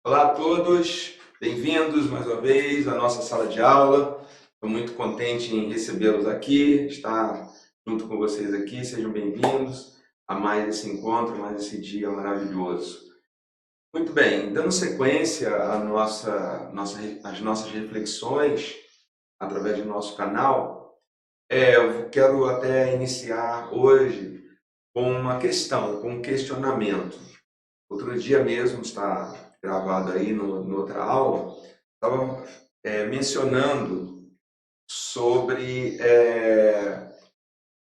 Olá a todos, bem-vindos mais uma vez à nossa sala de aula. Estou muito contente em recebê-los aqui, estar junto com vocês aqui. Sejam bem-vindos a mais esse encontro, mais esse dia maravilhoso. Muito bem, dando sequência às nossas reflexões através do nosso canal, eu quero até iniciar hoje com uma questão, com um questionamento. Outro dia mesmo, está gravado aí no outra aula, estava mencionando sobre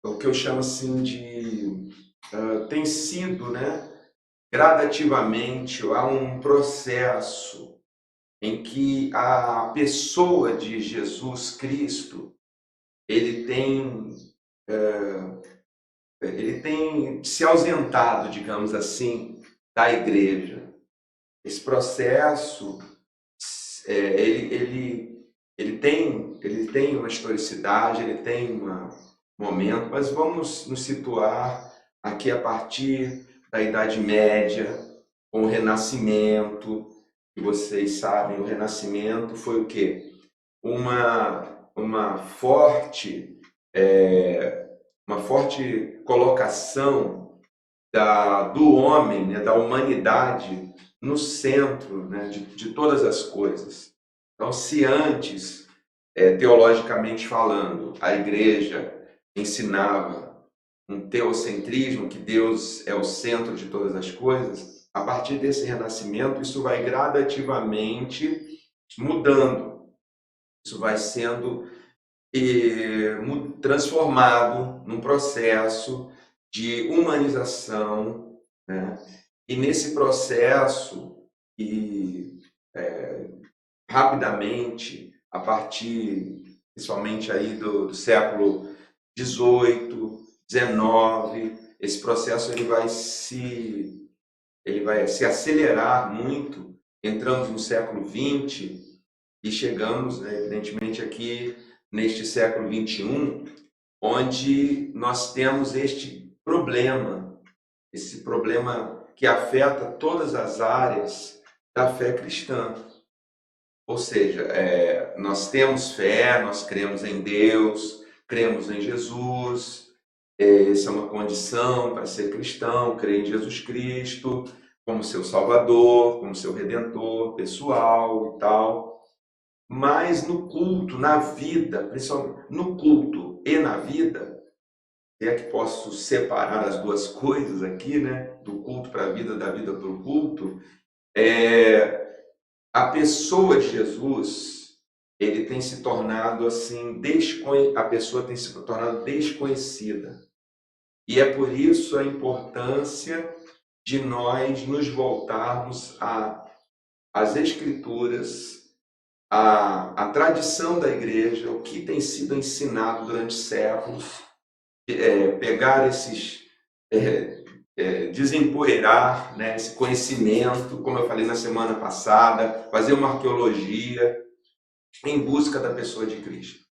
o que eu chamo assim de tem sido, né, gradativamente há um processo em que a pessoa de Jesus Cristo ele tem ele tem se ausentado, digamos assim, da igreja. Esse processo ele tem uma historicidade, ele tem um momento, mas vamos nos situar aqui a partir da Idade Média, com o Renascimento, que vocês sabem, o Renascimento foi o quê? Uma forte, uma forte colocação do homem, né, da humanidade, no centro, né, de todas as coisas. Então, se antes, teologicamente falando, a igreja ensinava um teocentrismo, que Deus é o centro de todas as coisas, a partir desse renascimento, isso vai gradativamente mudando, isso vai sendo transformado num processo de humanização, né? E nesse processo, e rapidamente, a partir principalmente aí do século XVIII, XIX, esse processo ele vai se acelerar muito. Entramos no século XX e chegamos, né, evidentemente, aqui neste século XXI, onde nós temos esse problema que afeta todas as áreas da fé cristã. Ou seja, nós temos fé, nós cremos em Deus, cremos em Jesus, essa é uma condição para ser cristão, crer em Jesus Cristo como seu Salvador, como seu Redentor pessoal e tal. Mas no culto, na vida, principalmente no culto e na vida, se é que posso separar as duas coisas aqui, né? Do culto para a vida, da vida para o culto, é, a pessoa de Jesus, ele tem se tornado assim, a pessoa tem se tornado desconhecida. E é por isso a importância de nós nos voltarmos às Escrituras, à tradição da igreja, o que tem sido ensinado durante séculos, pegar desempoeirar, né, esse conhecimento, como eu falei na semana passada, fazer uma arqueologia em busca da pessoa de Cristo,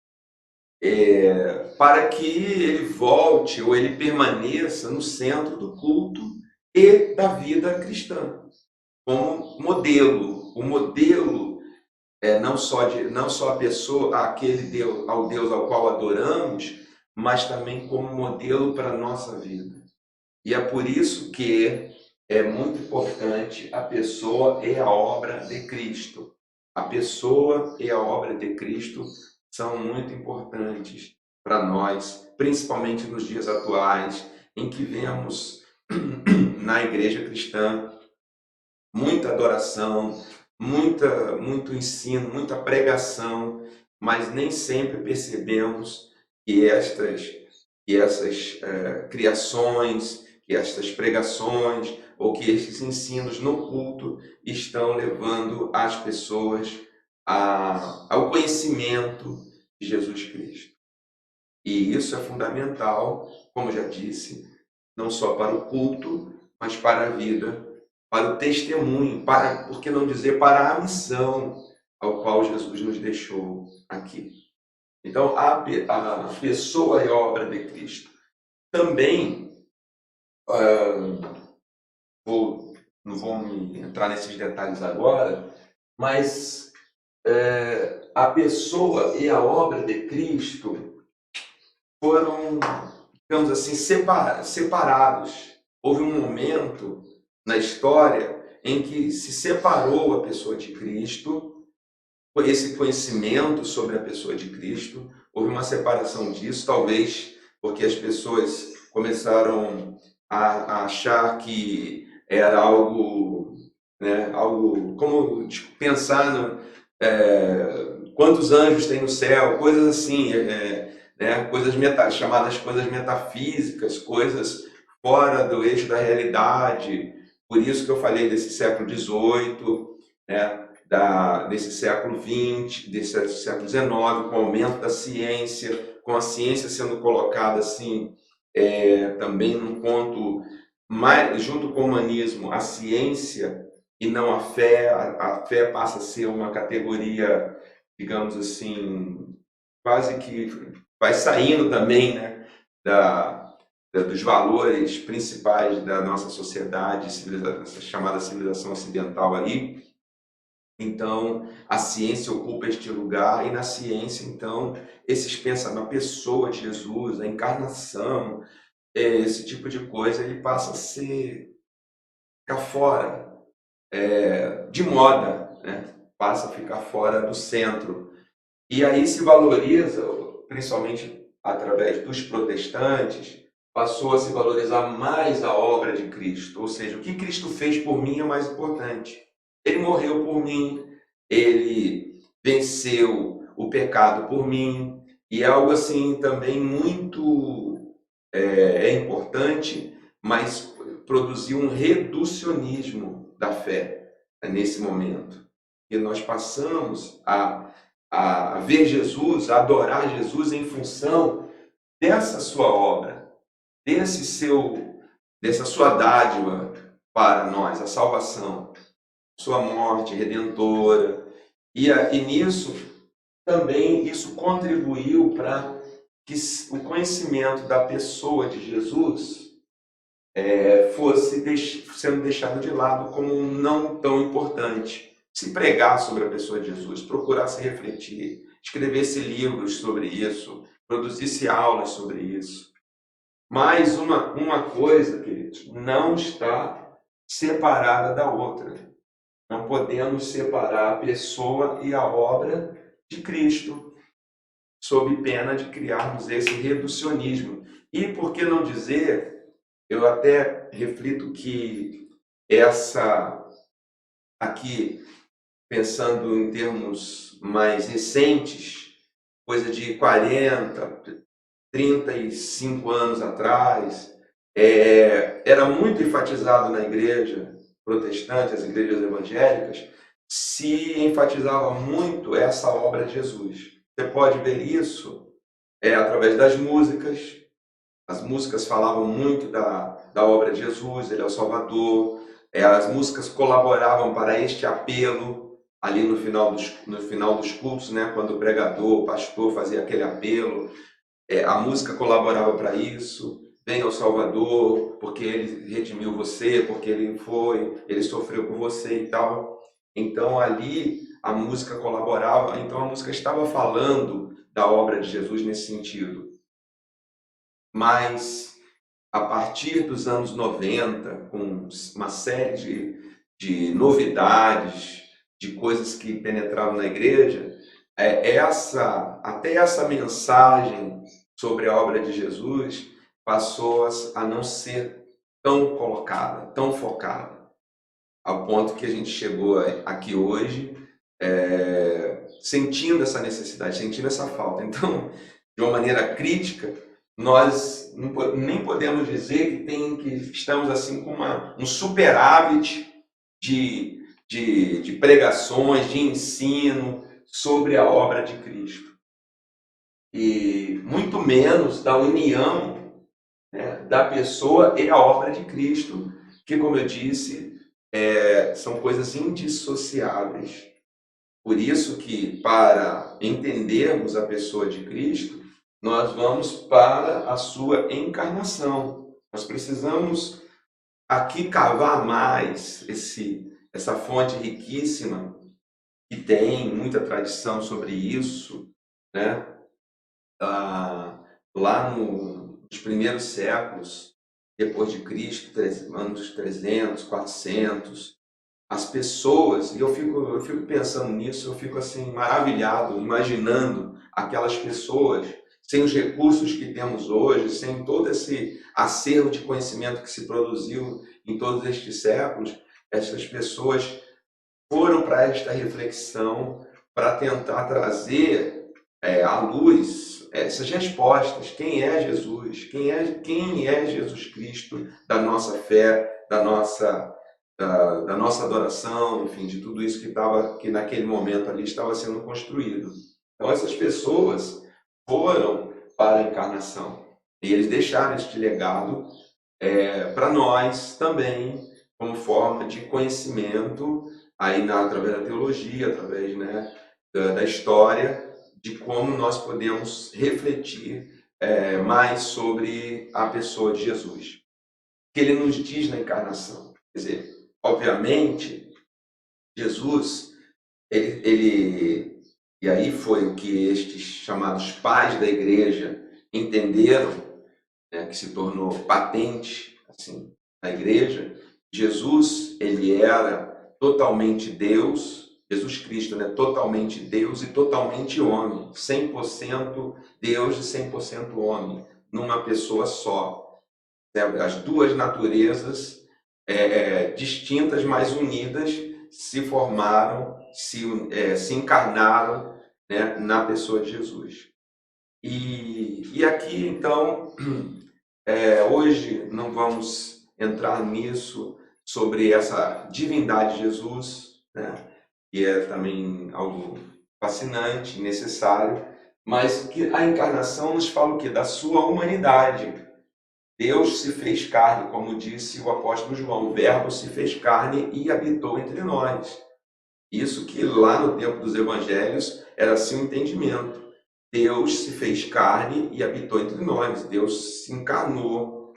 para que ele volte ou ele permaneça no centro do culto e da vida cristã, como modelo, o modelo não só a pessoa, aquele Deus, ao Deus ao qual adoramos, mas também como modelo para a nossa vida. E é por isso que é muito importante a pessoa e a obra de Cristo. A pessoa e a obra de Cristo são muito importantes para nós, principalmente nos dias atuais, em que vemos na igreja cristã muita adoração, muito ensino, muita pregação, mas nem sempre percebemos que essas criações, que estas pregações ou que esses ensinos no culto estão levando as pessoas ao conhecimento de Jesus Cristo. E isso é fundamental, como já disse, não só para o culto, mas para a vida, para o testemunho, por que não dizer, para a missão ao qual Jesus nos deixou aqui. Então, a pessoa e a obra de Cristo. Também vou não vou me entrar nesses detalhes agora, mas a pessoa e a obra de Cristo foram, digamos assim, separados. Houve um momento na história em que se separou a pessoa de Cristo, esse conhecimento sobre a pessoa de Cristo, houve uma separação disso, talvez porque as pessoas começaram a achar que era algo, né, algo como pensar no, quantos anjos tem no céu, coisas assim, né, chamadas coisas metafísicas, coisas fora do eixo da realidade. Por isso que eu falei desse século XVIII, né, desse século XX, desse século XIX, com o aumento da ciência, com a ciência sendo colocada assim, também num ponto, mais, junto com o humanismo, a ciência e não a fé. A fé passa a ser uma categoria, digamos assim, quase que vai saindo também, né, dos valores principais da nossa sociedade, essa chamada civilização ocidental aí. Então, a ciência ocupa este lugar, e na ciência, então, esses pensamentos, a pessoa de Jesus, a encarnação, esse tipo de coisa, ele passa a ficar fora de moda, né? Passa a ficar fora do centro. E aí se valoriza, principalmente através dos protestantes, passou a se valorizar mais a obra de Cristo, ou seja, o que Cristo fez por mim é mais importante. Ele morreu por mim, ele venceu o pecado por mim, e é algo assim também muito importante, mas produziu um reducionismo da fé nesse momento. E nós passamos a ver Jesus, a adorar Jesus em função dessa sua obra, dessa sua dádiva para nós, a salvação, sua morte redentora. E nisso também isso contribuiu para que o conhecimento da pessoa de Jesus fosse sendo deixado de lado como não tão importante. Se pregar sobre a pessoa de Jesus, procurar se refletir, escrevesse livros sobre isso, produzisse aulas sobre isso. Mas uma coisa, queridos, não está separada da outra. Não podemos separar a pessoa e a obra de Cristo, sob pena de criarmos esse reducionismo. E por que não dizer, eu até reflito que aqui, pensando em termos mais recentes, coisa de 40, 35 anos atrás, era muito enfatizado na igreja protestante, as igrejas evangélicas, se enfatizava muito essa obra de Jesus. Você pode ver isso através das músicas. As músicas falavam muito da obra de Jesus, ele é o Salvador. As músicas colaboravam para este apelo ali no final dos cultos, né? Quando o pregador, o pastor fazia aquele apelo. A música colaborava para isso. Venha ao Salvador, porque ele redimiu você, porque ele sofreu por você e tal. Então ali a música colaborava, então a música estava falando da obra de Jesus nesse sentido. Mas a partir dos anos 90, com uma série de novidades, de coisas que penetravam na igreja, até essa mensagem sobre a obra de Jesus passou a não ser tão colocada, tão focada, ao ponto que a gente chegou aqui hoje sentindo essa necessidade, sentindo essa falta. Então, de uma maneira crítica, nós nem podemos dizer que estamos assim com um superávit de pregações, de ensino sobre a obra de Cristo. E muito menos da união, né, da pessoa e a obra de Cristo, que, como eu disse, são coisas indissociáveis. Por isso que, para entendermos a pessoa de Cristo, nós vamos para a sua encarnação. Nós precisamos aqui cavar mais essa fonte riquíssima, que tem muita tradição sobre isso, né? Lá nos primeiros séculos, depois de Cristo, anos 300, 400, as pessoas, e eu fico pensando nisso, eu fico assim maravilhado, imaginando aquelas pessoas sem os recursos que temos hoje, sem todo esse acervo de conhecimento que se produziu em todos estes séculos, essas pessoas foram para esta reflexão para tentar trazer à luz essas respostas. Quem é Jesus? Quem é Jesus Cristo da nossa fé, da nossa adoração, enfim, de tudo isso que naquele momento ali estava sendo construído. Então essas pessoas foram para a encarnação e eles deixaram este legado para nós também, como forma de conhecimento, através da teologia, através, né, da história, de como nós podemos refletir mais sobre a pessoa de Jesus. O que ele nos diz na encarnação. Quer dizer, obviamente, Jesus, e aí foi o que estes chamados pais da igreja entenderam, né, que se tornou patente assim na igreja. Jesus, ele era totalmente Deus, Jesus Cristo, né, totalmente Deus e totalmente homem, 100% Deus e 100% homem, numa pessoa só. As duas naturezas distintas, mas unidas, se formaram, se encarnaram, né, na pessoa de Jesus. E aqui, então, hoje não vamos entrar nisso, sobre essa divindade de Jesus, né, que é também algo fascinante, necessário, mas que a encarnação nos fala o quê? Da sua humanidade. Deus se fez carne, como disse o apóstolo João, o Verbo se fez carne e habitou entre nós. Isso que lá no tempo dos evangelhos era assim o entendimento. Deus se fez carne e habitou entre nós. Deus se encarnou.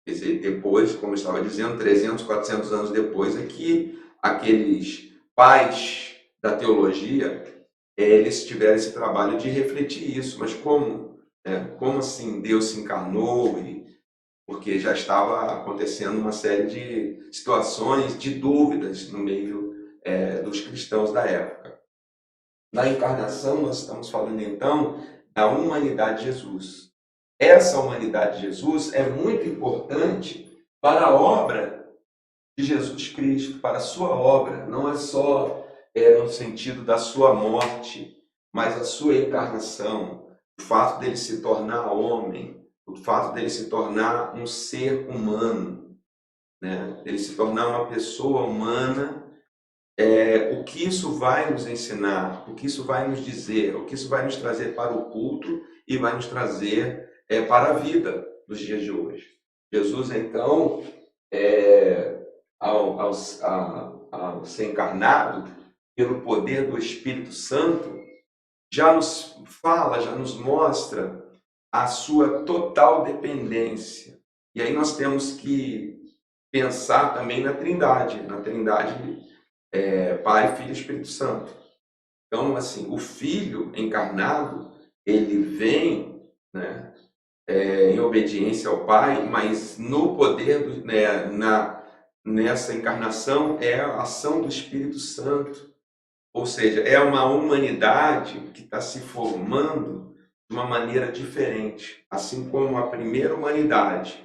Quer dizer, depois, como eu estava dizendo, 300, 400 anos depois, é que aqueles pais da teologia, eles tiveram esse trabalho de refletir isso. Mas como? Como assim Deus se encarnou? Porque já estava acontecendo uma série de situações de dúvidas no meio dos cristãos da época. Na encarnação, nós estamos falando então da humanidade de Jesus. Essa humanidade de Jesus é muito importante para a obra de Jesus Cristo, para a sua obra. Não é só no sentido da sua morte, mas a sua encarnação, o fato dele se tornar homem, o fato dele se tornar um ser humano, né? Ele se tornar uma pessoa humana. O que isso vai nos ensinar, o que isso vai nos dizer, o que isso vai nos trazer para o culto e vai nos trazer para a vida dos dias de hoje. Jesus, então, ao ser encarnado pelo poder do Espírito Santo, já nos fala, já nos mostra a sua total dependência. E aí nós temos que pensar também na Trindade Pai, Filho e Espírito Santo. Então, assim, o Filho encarnado, ele vem, né, em obediência ao Pai, mas no poder, nessa encarnação é a ação do Espírito Santo. Ou seja, é uma humanidade que está se formando de uma maneira diferente. Assim como a primeira humanidade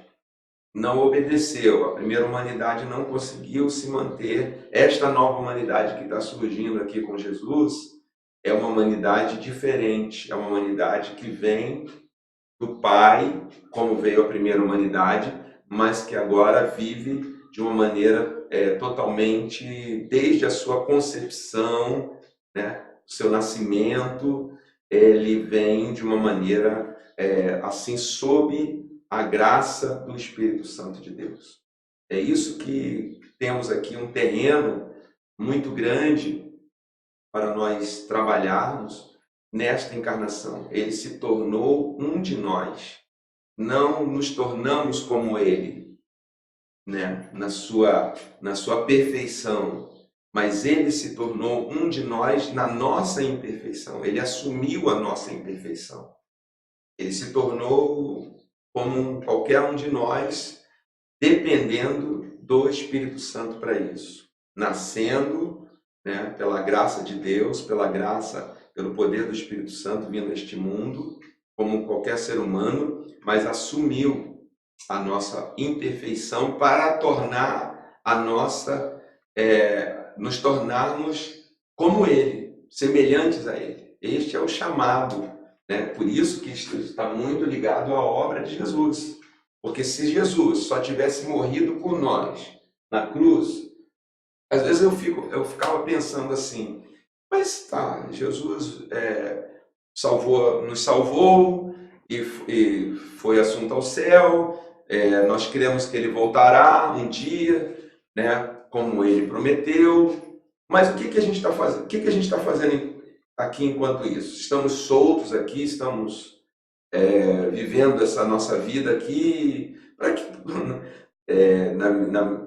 não obedeceu, a primeira humanidade não conseguiu se manter. Esta nova humanidade que está surgindo aqui com Jesus é uma humanidade diferente, é uma humanidade que vem do Pai, como veio a primeira humanidade, mas que agora vive de uma maneira totalmente, desde a sua concepção, né, o seu nascimento, ele vem de uma maneira assim, sob a graça do Espírito Santo de Deus. É isso que temos aqui, um terreno muito grande para nós trabalharmos nesta encarnação. Ele se tornou um de nós. Não nos tornamos como ele. né, na sua perfeição, mas ele se tornou um de nós na nossa imperfeição. Ele assumiu a nossa imperfeição. Ele se tornou como qualquer um de nós, dependendo do Espírito Santo para isso. Nascendo, né, pela graça de Deus, pelo poder do Espírito Santo vindo a este mundo, como qualquer ser humano, mas assumiu a nossa imperfeição para tornar nos tornarmos como Ele, semelhantes a Ele. Este é o chamado, né? Por isso que isso está muito ligado à obra de Jesus. Porque se Jesus só tivesse morrido por nós na cruz, às vezes eu ficava pensando assim, mas tá, Jesus nos salvou e foi assunto ao céu. Nós cremos que ele voltará um dia, né, como ele prometeu. Mas o que que a gente está fazendo? O que que a gente está fazendo aqui enquanto isso? Estamos soltos aqui, estamos vivendo essa nossa vida aqui, para que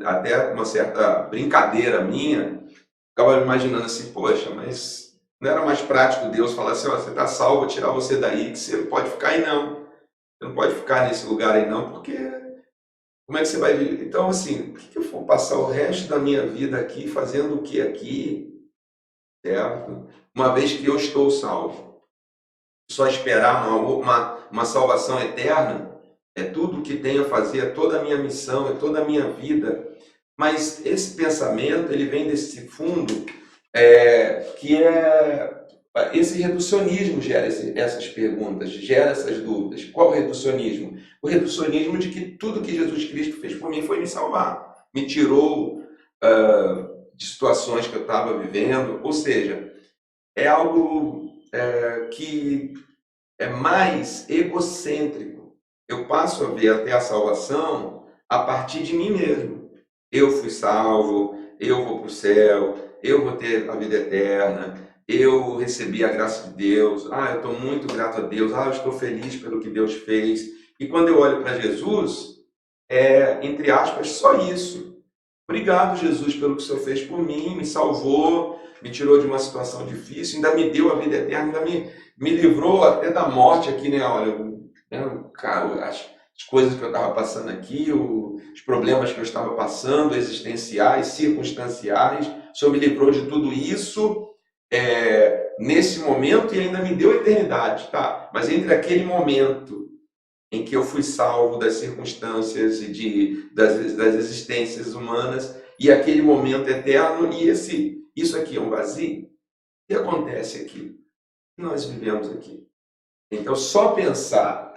até uma certa brincadeira minha, ficava imaginando assim, poxa, mas não era mais prático Deus falar assim, ó, você está salvo, vou tirar você daí, que você não pode ficar aí não. Você não pode ficar nesse lugar aí não, porque como é que você vai viver? Então, assim, por que eu vou passar o resto da minha vida aqui fazendo o que aqui, certo? Uma vez que eu estou salvo. Só esperar uma salvação eterna é tudo o que tenho a fazer, é toda a minha missão, é toda a minha vida. Mas esse pensamento, ele vem desse fundo que esse reducionismo gera essas perguntas, gera essas dúvidas. Qual o reducionismo? O reducionismo de que tudo que Jesus Cristo fez por mim foi me salvar, me tirou de situações que eu estava vivendo, ou seja, é algo que é mais egocêntrico. Eu passo a ver até a salvação a partir de mim mesmo. Eu fui salvo, eu vou para o céu, eu vou ter a vida eterna, eu recebi a graça de Deus, eu estou muito grato a Deus, eu estou feliz pelo que Deus fez. E quando eu olho para Jesus, entre aspas, só isso. Obrigado, Jesus, pelo que o Senhor fez por mim, me salvou, me tirou de uma situação difícil, ainda me deu a vida eterna, ainda me livrou até da morte aqui, né? Olha, cara, as coisas que eu estava passando aqui, os problemas que eu estava passando, existenciais, circunstanciais, o Senhor me livrou de tudo isso nesse momento e ainda me deu a eternidade, tá? Mas entre aquele momento em que eu fui salvo das circunstâncias e das existências humanas e aquele momento eterno, e isso aqui é um vazio, o que acontece aqui? Nós vivemos aqui. Então, só pensar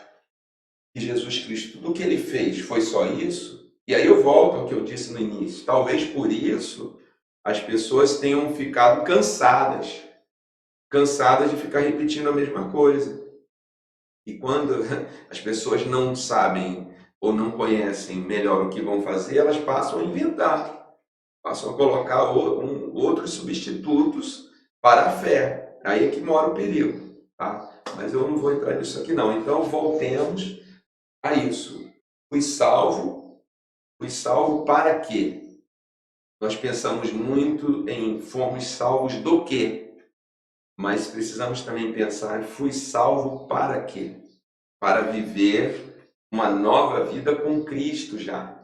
que Jesus Cristo, tudo o que ele fez foi só isso, e aí eu volto ao que eu disse no início, talvez por isso as pessoas tenham ficado cansadas de ficar repetindo a mesma coisa. E quando as pessoas não sabem ou não conhecem melhor o que vão fazer, elas passam a inventar, passam a colocar outros substitutos para a fé. Aí é que mora o perigo, tá? Mas eu não vou entrar nisso aqui não. Então voltemos a isso. Fui salvo para quê? Nós pensamos muito em fomos salvos do quê? Mas precisamos também pensar, fui salvo para quê? Para viver uma nova vida com Cristo já.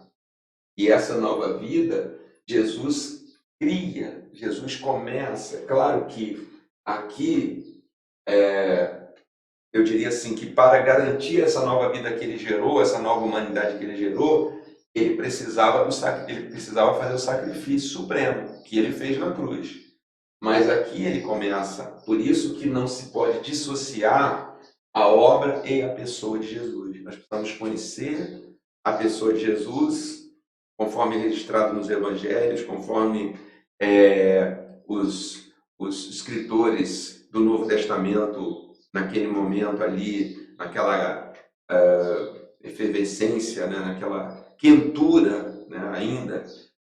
E essa nova vida, Jesus cria, Jesus começa. Claro que aqui, eu diria assim, que para garantir essa nova vida que ele gerou, essa nova humanidade que ele gerou, ele precisava fazer o sacrifício supremo, que ele fez na cruz. Mas aqui ele começa, por isso que não se pode dissociar a obra e a pessoa de Jesus. Nós precisamos conhecer a pessoa de Jesus, conforme registrado nos evangelhos, conforme os escritores do Novo Testamento, naquele momento ali, naquela efervescência, né, naquela quentura, né, ainda,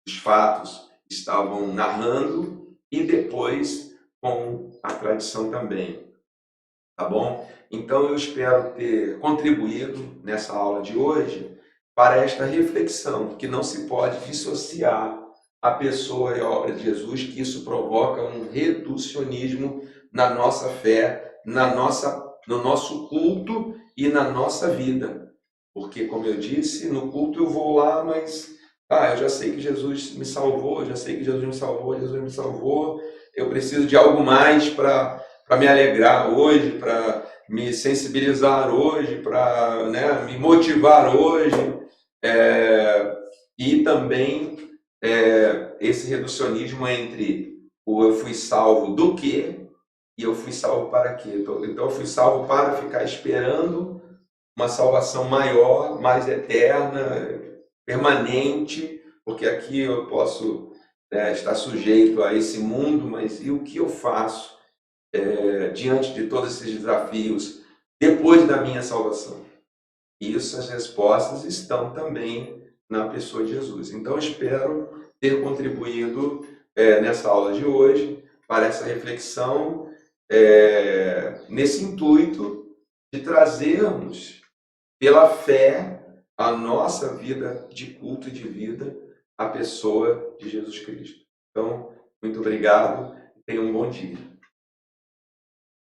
os fatos estavam narrando, e depois com a tradição também, tá bom? Então eu espero ter contribuído nessa aula de hoje para esta reflexão, que não se pode dissociar a pessoa e a obra de Jesus, que isso provoca um reducionismo na nossa fé, no nosso culto e na nossa vida. Porque, como eu disse, no culto eu vou lá, mas eu já sei que Jesus me salvou, já sei que Jesus me salvou, Jesus me salvou, eu preciso de algo mais para me alegrar hoje, para me sensibilizar hoje, para, né, me motivar hoje. E também esse reducionismo entre o eu fui salvo do quê e eu fui salvo para quê. Então eu fui salvo para ficar esperando uma salvação maior, mais eterna, permanente, porque aqui eu posso estar sujeito a esse mundo, mas e o que eu faço diante de todos esses desafios depois da minha salvação? Isso, as respostas estão também na pessoa de Jesus. Então, espero ter contribuído nessa aula de hoje para essa reflexão, nesse intuito de trazermos pela fé a nossa vida de culto e de vida à pessoa de Jesus Cristo. Então, muito obrigado e tenha um bom dia.